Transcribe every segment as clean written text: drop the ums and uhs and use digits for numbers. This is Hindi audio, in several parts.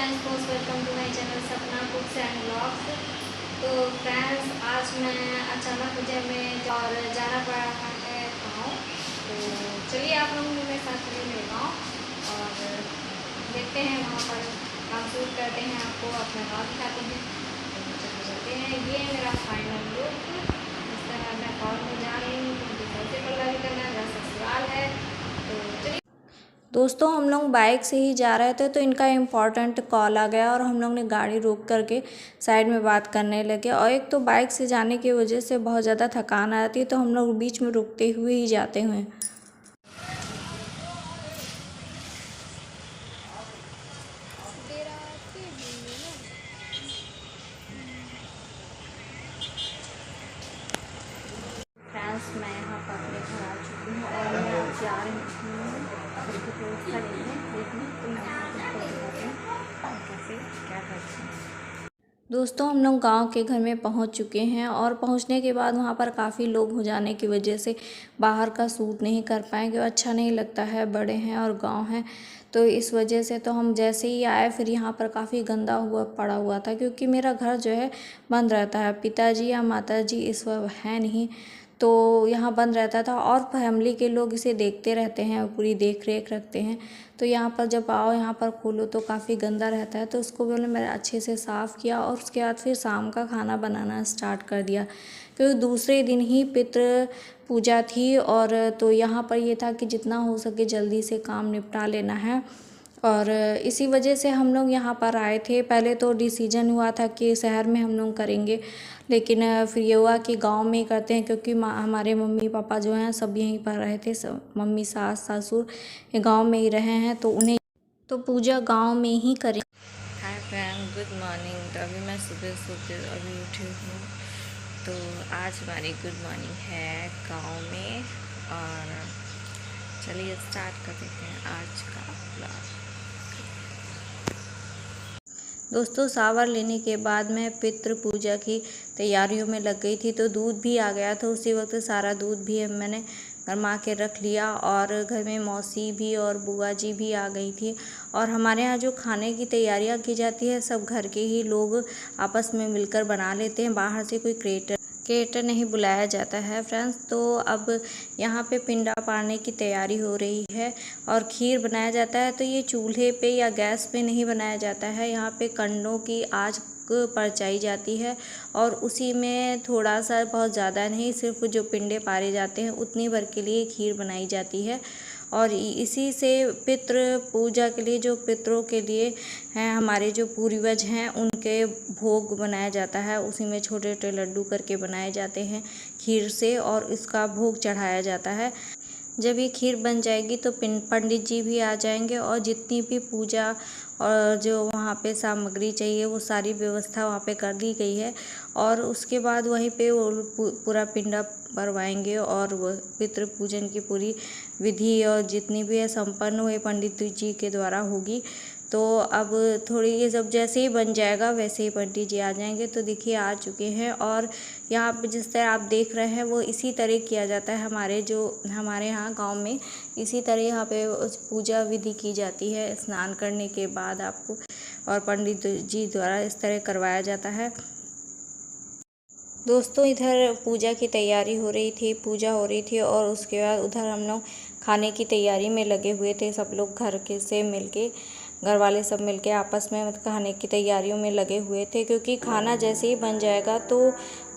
Friends, most welcome to my channel Sapna cooks and vlogs. तो फ्रेंड्स, आज मैं अचानक मुझे में और जाना पड़ रहा है गाँव। तो चलिए आप लोग मेरे साथ चलिए मेरे गाँव और देखते हैं वहाँ पर काम शूट करते हैं, आपको अपना गाँव दिखाते हैं। तो चलते हैं, ये मेरा फाइनल लुक। इस तरह मैं कॉल में जा रही हूँ क्योंकि सबसे पहला भी करना है, ससुराल है। तो चलिए दोस्तों, हम लोग बाइक से ही जा रहे थे तो इनका इम्पोर्टेंट कॉल आ गया और हम लोग ने गाड़ी रोक करके साइड में बात करने लगे। और एक तो बाइक से जाने की वजह से बहुत ज़्यादा थकान आती है, तो हम लोग बीच में रुकते हुए ही जाते हुए। फ्रेंड्स, मैं यहाँ पर अपने घर आ चुकी हूँ और मैं अब जा रही हूँ व्यवस्था देखने। तो मैं आपको बताती हूँ कैसे क्या करती हूँ। दोस्तों, हम लोग गांव के घर में पहुंच चुके हैं और पहुंचने के बाद वहां पर काफ़ी लोग हो जाने की वजह से बाहर का शूट नहीं कर पाएंगे, अच्छा नहीं लगता है, बड़े हैं और गांव है। तो इस वजह से तो हम जैसे ही आए फिर यहाँ पर काफ़ी गंदा पड़ा हुआ था, क्योंकि मेरा घर जो है बंद रहता है। पिताजी या माताजी इस वक्त है नहीं, तो यहाँ बंद रहता था और फैमिली के लोग इसे देखते रहते हैं, पूरी देख रेख रखते हैं। तो यहाँ पर जब आओ, यहाँ पर खोलो तो काफ़ी गंदा रहता है। तो उसको बोले मैंने अच्छे से साफ़ किया और उसके बाद फिर शाम का खाना बनाना स्टार्ट कर दिया, क्योंकि दूसरे दिन ही पितृ पूजा थी। और तो यहाँ पर ये था कि जितना हो सके जल्दी से काम निपटा लेना है, और इसी वजह से हम लोग यहाँ पर आए थे। पहले तो डिसीजन हुआ था कि शहर में हम लोग करेंगे, लेकिन फिर ये हुआ कि गांव में ही करते हैं, क्योंकि हमारे मम्मी पापा जो हैं सब यहीं पर रहे थे। सब मम्मी सास ससुर ये गांव में ही रहे हैं, तो उन्हें तो पूजा गांव में ही करें। Hi friend, good morning. तो अभी मैं सुबह अभी उठी हूँ। तो आज हमारी गुड मॉर्निंग है गांव में, और चलिए स्टार्ट कर देते हैं आज का ब्लॉग। दोस्तों, शावर लेने के बाद मैं पितृ पूजा की तैयारियों में लग गई थी, तो दूध भी आ गया था। उसी वक्त सारा दूध भी मैंने गरमा के रख लिया, और घर में मौसी भी और बुआ जी भी आ गई थी। और हमारे यहाँ जो खाने की तैयारियाँ की जाती है सब घर के ही लोग आपस में मिलकर बना लेते हैं, बाहर से कोई क्रिएटर नहीं बुलाया जाता है फ्रेंड्स। तो अब यहाँ पे पिंडा पाड़ने की तैयारी हो रही है और खीर बनाया जाता है। तो ये चूल्हे पे या गैस पे नहीं बनाया जाता है, यहाँ पे कंडों की आँच परचाई जाती है, और उसी में थोड़ा सा, बहुत ज़्यादा नहीं, सिर्फ जो पिंडे पारे जाते हैं उतनी भर के लिए खीर बनाई जाती है। और इसी से पितृ पूजा के लिए, जो पितरों के लिए हैं, हमारे जो पूर्वज हैं, उनके भोग बनाया जाता है। उसी में छोटे छोटे लड्डू करके बनाए जाते हैं खीर से, और इसका भोग चढ़ाया जाता है। जब ये खीर बन जाएगी तो पंडित जी भी आ जाएंगे, और जितनी भी पूजा और जो वहाँ पे सामग्री चाहिए वो सारी व्यवस्था वहाँ पे कर दी गई है। और उसके बाद वहीं पे वो पूरा पिंडा भरवाएंगे, और वो पितृ पूजन की पूरी विधि और जितनी भी है संपन्न हुए पंडित जी के द्वारा होगी। तो अब थोड़ी ये सब जैसे ही बन जाएगा वैसे ही पंडित जी आ जाएंगे। तो देखिए आ चुके हैं, और यहाँ पे जिस तरह आप देख रहे हैं वो इसी तरह किया जाता है। हमारे यहाँ गांव में इसी तरह यहाँ पे पूजा विधि की जाती है। स्नान करने के बाद आपको और पंडित जी द्वारा इस तरह करवाया जाता है। दोस्तों, इधर पूजा की तैयारी हो रही थी, पूजा हो रही थी, और उसके बाद उधर हम लोग खाने की तैयारी में लगे हुए थे। सब लोग घर वाले सब मिलके आपस में खाने की तैयारियों में लगे हुए थे, क्योंकि खाना जैसे ही बन जाएगा तो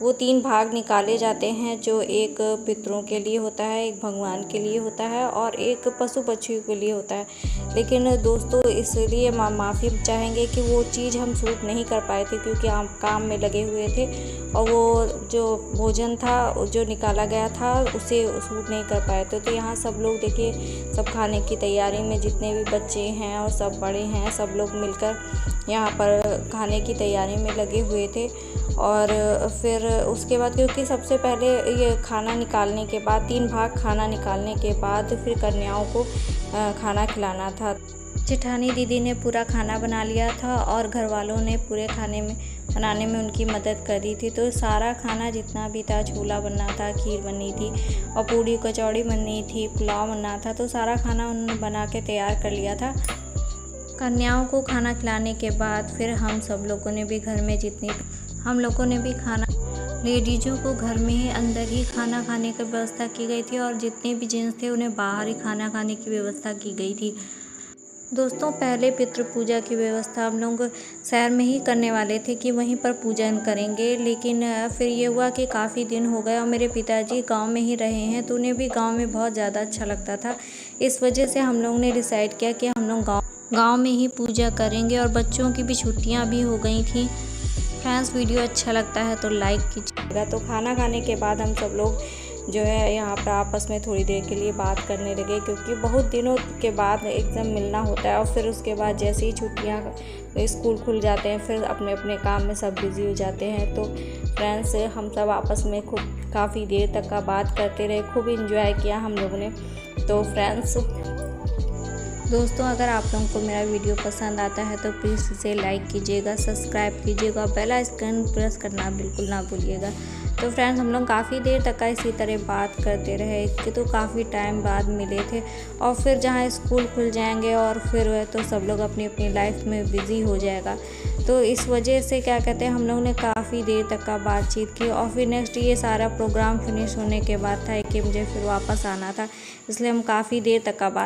वो 3 भाग निकाले जाते हैं, जो एक पितरों के लिए होता है, एक भगवान के लिए होता है, और एक पशु पक्षियों के लिए होता है। लेकिन दोस्तों, इसलिए माफ़ी चाहेंगे कि वो चीज़ हम शूट नहीं कर पाए थे, क्योंकि हम काम में लगे हुए थे, और वो जो भोजन था जो निकाला गया था उसे शूट नहीं कर पाए थे। तो यहाँ सब लोग देखिए, सब खाने की तैयारी में जितने भी बच्चे हैं और सब बड़े हैं, सब लोग मिलकर यहाँ पर खाने की तैयारी में लगे हुए थे। और फिर उसके बाद, क्योंकि सबसे पहले ये खाना निकालने के बाद 3 भाग खाना निकालने के बाद फिर कन्याओं को खाना खिलाना था। जेठानी दीदी ने पूरा खाना बना लिया था, और घर वालों ने पूरे खाने में बनाने में उनकी मदद कर दी थी। तो सारा खाना जितना भी था, छोला बनना था, खीर बननी थी, और पूड़ी कचौड़ी बननी थी, पुलाव बनना था, तो सारा खाना उन्होंने बना के तैयार कर लिया था। कन्याओं को खाना खिलाने के बाद फिर हम सब लोगों ने भी घर में हम लोगों ने भी खाना, लेडीज़ों को घर में ही अंदर ही खाना खाने की व्यवस्था की गई थी और जितने भी जेंट्स थे उन्हें बाहर ही खाना खाने की व्यवस्था की गई थी। दोस्तों, पहले पितृ पूजा की व्यवस्था हम लोग शहर में ही करने वाले थे कि वहीं पर पूजन करेंगे, लेकिन फिर ये हुआ कि काफ़ी दिन हो गए और मेरे पिताजी गांव में ही रहे हैं तो उन्हें भी गांव में बहुत ज़्यादा अच्छा लगता था। इस वजह से हम लोग ने डिसाइड किया कि हम लोग गांव में ही पूजा करेंगे और बच्चों की भी छुट्टियां भी हो गई थी। फ्रेंड्स, वीडियो अच्छा लगता है तो लाइक कीजिएगा। तो खाना खाने के बाद हम सब लोग जो है यहाँ पर आपस में थोड़ी देर के लिए बात करने लगे, क्योंकि बहुत दिनों के बाद एकदम मिलना होता है और फिर उसके बाद जैसे ही छुट्टियाँ स्कूल खुल जाते हैं फिर अपने अपने काम में सब बिज़ी हो जाते हैं। तो फ्रेंड्स, हम सब आपस में खूब काफ़ी देर तक का बात करते रहे, खूब इंजॉय किया हम लोगों ने। तो फ्रेंड्स, दोस्तों, अगर आप लोगों को मेरा वीडियो पसंद आता है तो प्लीज़ इसे लाइक कीजिएगा, सब्सक्राइब कीजिएगा, बेल आइकन प्रेस करना बिल्कुल ना भूलिएगा। तो फ्रेंड्स, हम लोग काफ़ी देर तक का इसी तरह बात करते रहे कि तो काफ़ी टाइम बाद मिले थे और फिर जहाँ स्कूल खुल जाएंगे और फिर तो सब लोग अपनी अपनी लाइफ में बिज़ी हो जाएगा। तो इस वजह से क्या कहते हैं, हम लोग ने काफ़ी देर तक का बातचीत की और फिर नेक्स्ट ये सारा प्रोग्राम फिनिश होने के बाद था कि मुझे फिर वापस आना था, इसलिए हम काफ़ी देर तक का बात